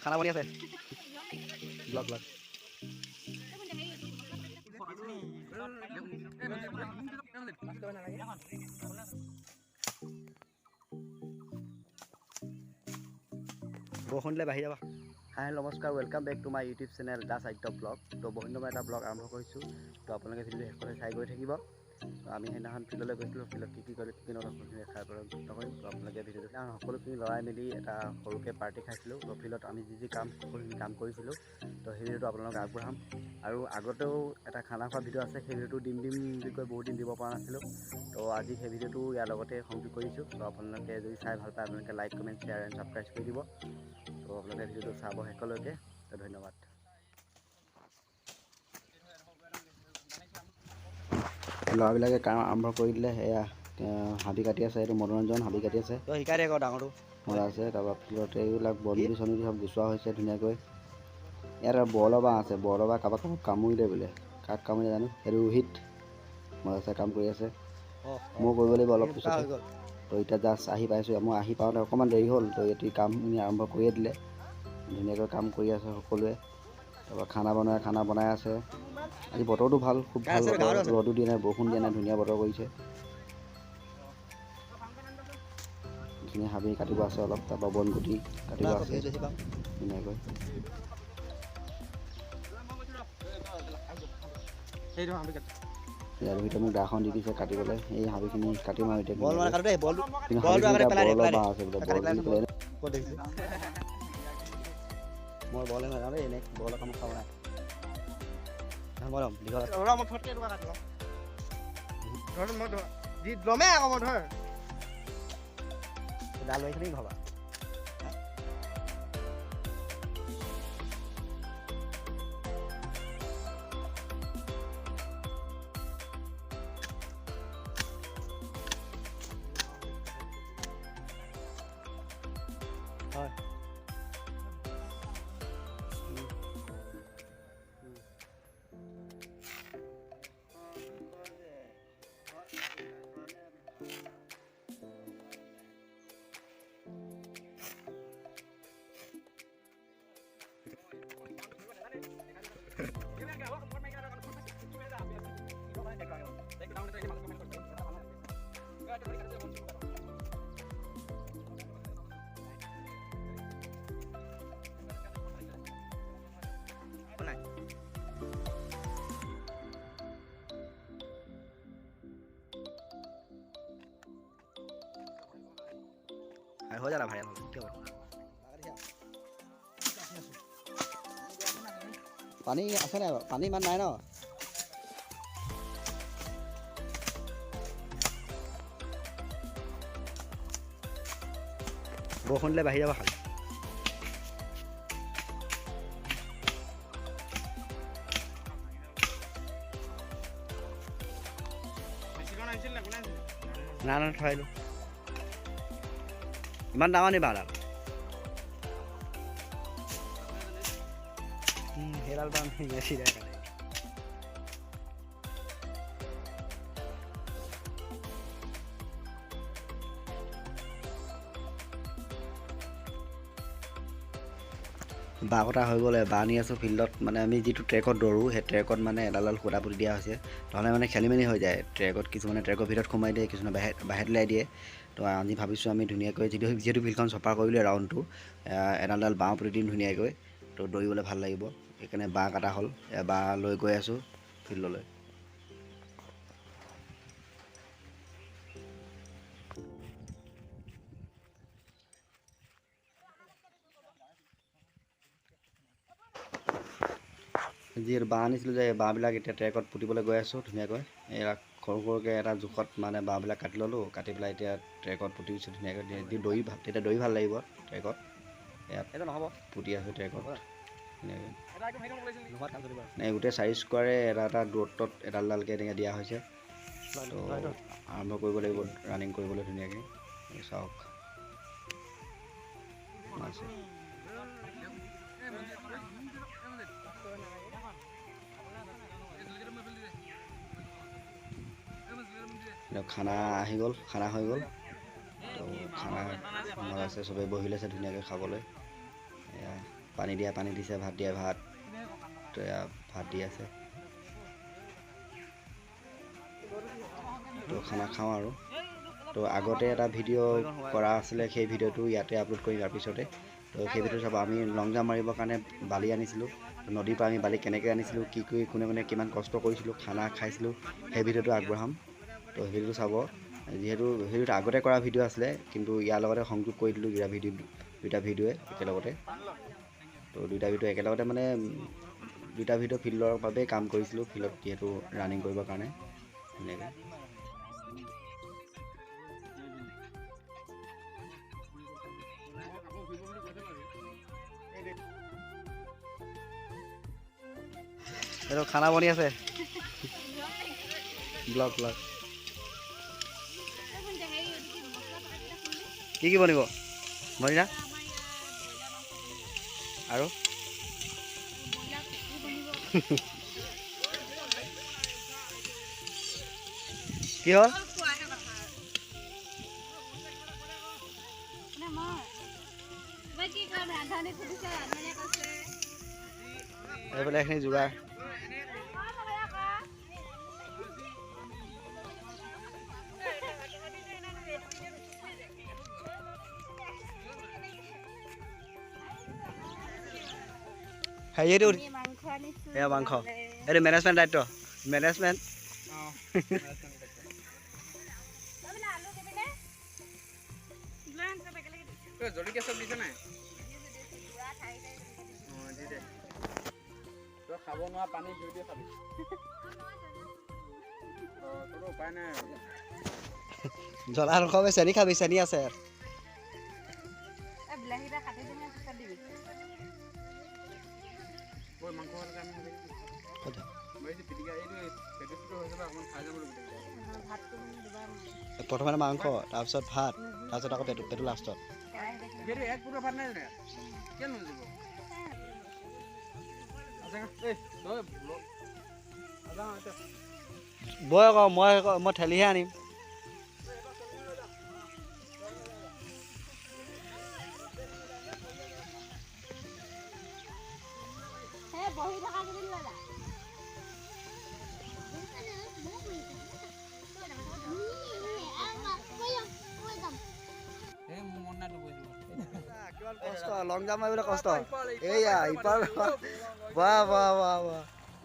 খানা বনি আছে ব্লগ ব্লগ বৰষুণ দিলে বাঢ়ি যাবা। হাই নমস্কাৰ, welcome back to my YouTube channel the Sahitya blog. তো বহুত মই এটা ব্লগ আৰম্ভ কৰিছোঁ। তো আপোনালোকে ভিডিঅ'টো শেষলৈ চাই গৈ থাকিব। তো আমি সেইদিনাখন ফিল্ডলৈ গৈছিলোঁ, ফিল্ডত কি কৰিলোঁ, কি নকৰিলোঁ সকলোখিনি দেখাই যত্ন কৰিম। তো আপোনালোকে ভিডিঅ'টো সকলোখিনি লৰাই মেলি এটা সৰুকৈ পাৰ্টি খাইছিলোঁ। তো ফিল্ডত আমি যি কাম সকলোখিনি কাম কৰিছিলোঁ, তো সেই ভিডিঅ'টো আপোনালোকক আগবঢ়াম। আৰু আগতেও এটা খানা খোৱা ভিডিঅ' আছে, সেই ভিডিঅ'টো দিম বুলি কৈ বহুত দিন দিব পৰা নাছিলোঁ। তো আজি সেই ভিডিঅ'টো ইয়াৰ লগতে সংযোগ কৰিছোঁ। তো আপোনালোকে যদি চাই ভাল পায়, আপোনালোকে like, comment, share and subscribe কৰি দিব। তো আপোনালোকে ভিডিঅ'টো চাব শেষলৈকে। তো ধন্যবাদ। ল'ৰাবিলাকে কাম আৰম্ভ কৰি দিলে। সেয়া হাবি কাটি আছে, এইটো মনোৰঞ্জন হাবি কাটি আছে। তো শিকাই দিয়ে আকৌ ডাঙৰটো মজা আছে। তাৰপৰা ফিল্ডতে এইবিলাক বনগুটি চনগুটি চব গুচোৱা হৈছে ধুনীয়াকৈ। ইয়াত আৰু বৰলৰ বাঁহ আছে, বৰলৰ বাঁহ কাৰোবাক কামুৰিলে বোলে, কাক কামুৰিলে জানো। সেইটো ৰোহিত মজা কাম কৰি আছে। মই কৰিব লাগিব অলপ পিছতে। তো এতিয়া জাষ্ট আহি পাইছোঁ। মই আহি পাওঁতে অকণমান দেৰি হ'ল। তো এতিয়া কামখিনি আৰম্ভ কৰিয়ে দিলে, ধুনীয়াকৈ কাম কৰি আছে সকলোৱে। তাৰপৰা খানা বনাই আছে। আজি বতৰটো ভাল, খুব ভাল বতৰ, ৰ'দো দিয়া নাই, বৰষুণ দিয়া নাই, ধুনীয়া বতৰ কৰিছে। এইখিনি হাবি কাটিব আছে অলপ, তাৰপৰা বনগুটি কাটিব আছে ধুনীয়াকৈ। ৰোহিতে মোক দাখন দি দিছে কাটিবলৈ। এই হাবিখিনি কাটিম আৰু এতিয়া কিন্তু হাবিখিনি বৰলৰ বাঁহ আছে বোলে, বল বুলি পেলাই মই বলে নাযাওঁ দেই, এনেই বলৰ কাম খাব নাই। ডাল এইখিনি ভাবা হয়। হৈ যাবা ভাই পানী আছে নাই? পানী ইমান নাই ন? বৰষুণ দিলে বাঢ়ি যাব খালি। না না থৈ আহিলোঁ। ইমান ডাঙৰ নি বাঁহডাল? সেইডাল বাঁহ চিধাই কাটে। বাঁহ কটা হৈ গ'লে বাঁহ নি আছোঁ ফিল্ডত। মানে আমি যিটো ট্ৰেকত দৌৰোঁ, সেই ট্ৰেকত মানে এডাল খুটা পুতি দিয়া হৈছে। নহ'লে মানে খেলি মেলি হৈ যায় ট্ৰেকত। কিছুমানে ট্ৰেকৰ ভিতৰত সোমাই দিয়ে, কিছুমানে বাহিৰত ওলাই দিয়ে। তো আজি ভাবিছোঁ আমি ধুনীয়াকৈ যিহেতু ফিল্ডখন চফা কৰিলোঁ, ৰাউণ্ডটো এডাল বাঁহ পুতি দিম ধুনীয়াকৈ। তো দৌৰিবলৈ ভাল লাগিব, সেইকাৰণে বাঁহ কটা হ'ল। বাঁহ লৈ গৈ আছোঁ ফিল্ডলৈ। যিহেতু বাঁহ আনিছিলোঁ যে, বাঁহবিলাক এতিয়া ট্ৰেকত পুতিবলৈ গৈ আছোঁ ধুনীয়াকৈ। এইবিলাক সৰু সৰুকৈ এটা জোখত মানে বাঁহবিলাক কাটি ল'লোঁ, কাটি পেলাই এতিয়া ট্ৰেকত পুতি দিছোঁ ধুনীয়াকৈ। তেতিয়া দৌৰি ভাল লাগিব ট্ৰেকত। ইয়াত নহ'ব পুতি আছোঁ ট্ৰেকত ধুনীয়াকৈ। গোটেই 4 স্কোৱাৰে এটা দূৰত্বত এডালকৈ এনেকৈ দিয়া হৈছে। তো আৰম্ভ কৰিব লাগিব ৰানিং কৰিবলৈ ধুনীয়াকৈ। চাওক খানা আহি গ'ল, খানা হৈ গ'ল। তো খানা আছে, চবেই বহি লৈছে ধুনীয়াকৈ খাবলৈ। এয়া পানী দিয়া পানী দিছে, ভাত দিয়া ভাত, তো এয়া ভাত দি আছে। তো খানা খাওঁ আৰু। তো আগতে এটা ভিডিঅ' কৰা আছিলে, সেই ভিডিঅ'টো ইয়াতে আপলোড কৰিম ইয়াৰ পিছতে। তো সেই ভিডিঅ'টো চাব। আমি লং জাম্প মাৰিবৰ কাৰণে বালি আনিছিলোঁ, নদীৰ পৰা আমি বালি কেনেকৈ আনিছিলোঁ, কি কৰি কোনে কোনে কিমান কষ্ট কৰিছিলোঁ, খানা খাইছিলোঁ, সেই ভিডিঅ'টো আগবঢ়াম। তো সেই ভিডিঅ'টো চাব। যিহেতু ভিডিঅ'টো আগতে কৰা ভিডিঅ' আছিলে, কিন্তু ইয়াৰ লগতে সংযোগ কৰি দিলোঁ দুইটা ভিডিঅ'য়ে একেলগতে। তো দুইটা ভিডিঅ' একেলগতে মানে দুইটা ভিডিঅ' ফিল্ডৰ বাবেই কাম কৰিছিলোঁ, ফিল্ডত যিহেতু ৰানিং কৰিবৰ কাৰণে সেনেকৈ। এইটো খানা বনি আছে, ব্লগ কি বনিব মৰিনা আৰু কি হ'ল? এইফালে এইখিনি যোগাৰ। এইটো এয়া মাংস, এইটো মেনেজমেণ্ট দায়িত্ব, মেনেজমেণ্ট। জলকীয়া চব দিছে নাই? তই খাব নোৱাৰ পানী ধুই দিয়ে খাবি। তোৰ উপায় নাই আৰু। জ্বলা নখাবি, চেনি খাবি, চেনি আছে। প্ৰথমে মাংস, তাৰপিছত ভাত, তাৰপিছত আকৌ পেটু লাষ্টত। বয় আকৌ মই ঠেলিহে আনিম। কষ্ট লং জাম্প মাৰিবলৈ কষ্ট। এইয়া ইপাৰ বাহ বাহ বাহ বাহ,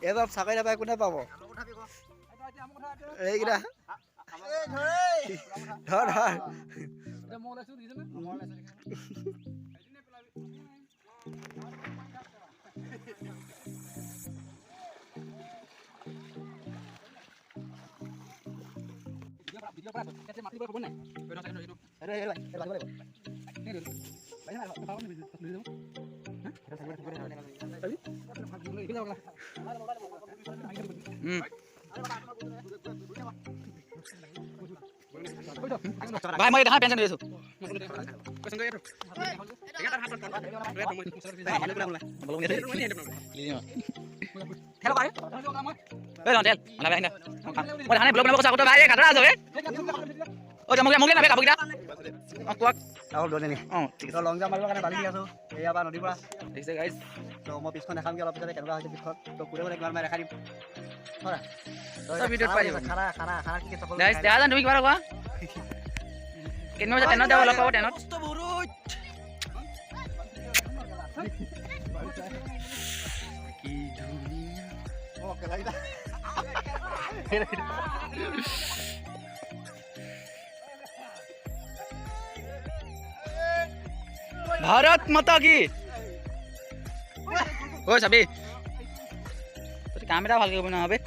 এইবাৰ চাকৰি নাপায় কোনে পাব? এইকেইটা ধৰ ধৰ। ভাই মই দেখা পেনশন দিছো। হেল্ল ভাই এই লন্টেল আলা ভাই না মই ধানে ব্লগ বনাব কথা ভাই খাতৰা আছে ও জমগলে মগলে না কাপো কিটা অ কোক তাহল দনে নি ঠিক আছে লং জাম্প মাৰিবৰ কাৰণে বালি দি আছো এয়া বা নদীৰ পৰা দেখিছে গাইস। তো মই পিছখন দেখাম কি অলপ পিছতে কেনেকুৱা হৈছে পিছখন। তো পুৰে পুৰে কিমান মাৰি দেখাই দিম হৰা। তো ভিডিঅ'ত পাই খানা কি চকল গাইস দেখা জান তুমি কিবা কোৱা কেনে মজা টেনত যাব লগাও টেনত কষ্ট বহুত কি দুনিয়া ও কেলাইদা भारत माता की ओ सभी तो कैमरा ভালকে কৰিব না হবে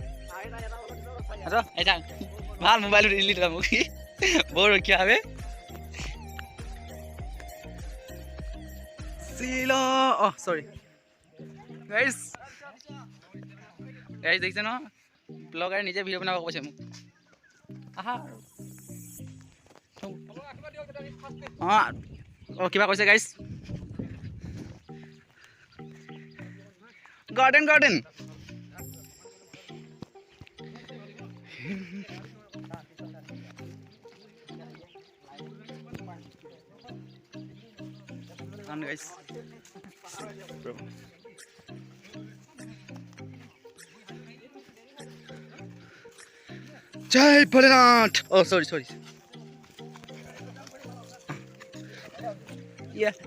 আচ্ছা এটা ভাল মোবাইল ডিলিট কৰা মোক বৰ ৰখিয়া হবে সিলো ও সরি গাইস দেখছেন না ব্লগার নিজে ভিডিও বনাব কৈছে মোক আহা ও কিবা কৈছে গাইস গার্ডেন গাইস জয় ভোলেনাথ সরি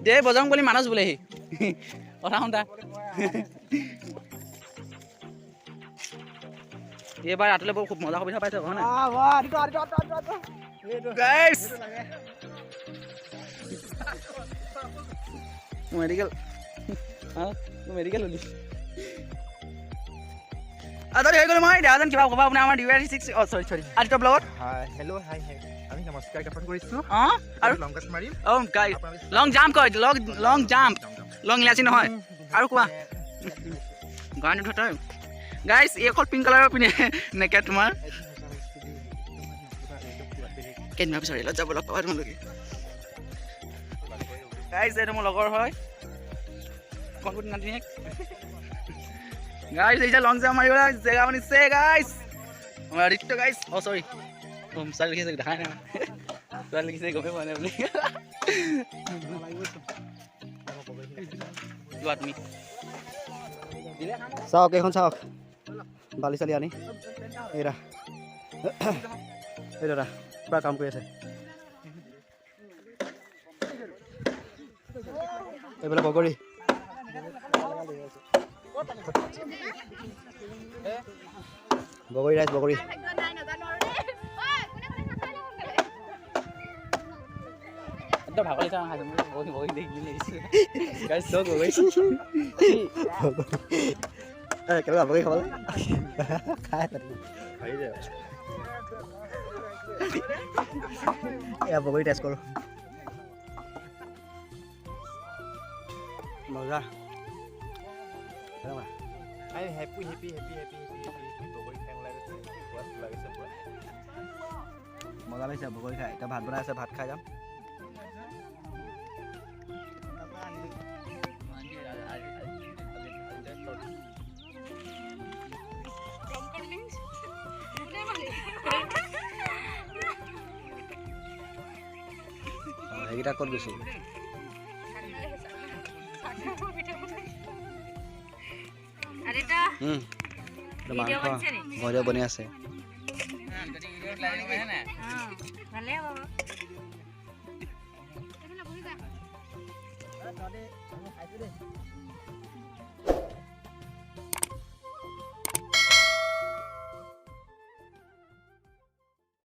দে বজাং বুলি মানস বোলেহি কথা শুনতা এইবাৰ ৰাতিলৈ বৰ খুব মজা সুবিধা পাইছে হয় নাই গাইস মেডিকেল মেডিকেল হলি আদৰ হৈ গ'ল মই দাদাজন কিবা ক'বা আপুনি আমাৰ ডিউআৰ 6 সৰি আদিত্য ব্লগত হেল্ল' হাই আমি নমস্কাৰ জ্ঞাপন কৰিছোঁ আৰু লং কাট মাৰিম গাইস লং জাম্প কয় লং জাম্প লং ইলাচি নহয় আৰু কোৱা গান ধৰতা গাইস এই অকল পিংক কালাৰৰ পিনে নেকে তোমাৰ কেনেবা বিচাৰি ল যাব লগ পাবা তোমালোকে গাইস এইটো মোৰ লগৰ হয় কোন নাতিনে গাইস এই যে লং জাম্প মাৰিবলা জেগা বনিছে গাইস আমাৰ আদিত্য গাইস সৰি চাল লিখিছে দেখা নাই চাল লিখিছে গমে পোৱা নাই বুলি যোৱা তুমি চাওক এইখন চাওক বালি চালি আনি এইৰা এইৰা পুৰা কাম কৰি আছে এইফালে বগৰী বগৰী ৰাইজ বগৰী একদম ভাগলি চাওঁ খাইছোঁ মই বহি দেখি লাগিছে গাইছ চব বগৰী কেনেকুৱা বগৰী খাবলৈ খাই যায় এয়া বগৰী টেষ্ট কৰোঁ মজা হেপি বগৰী খাই লাগিছে মজা লাগিছে বগৰী খাই এতিয়া ভাত বনাই আছে ভাত খাই যাম এইকেইটা ক'ত গৈছে মাংস ঘৰে বনি আছে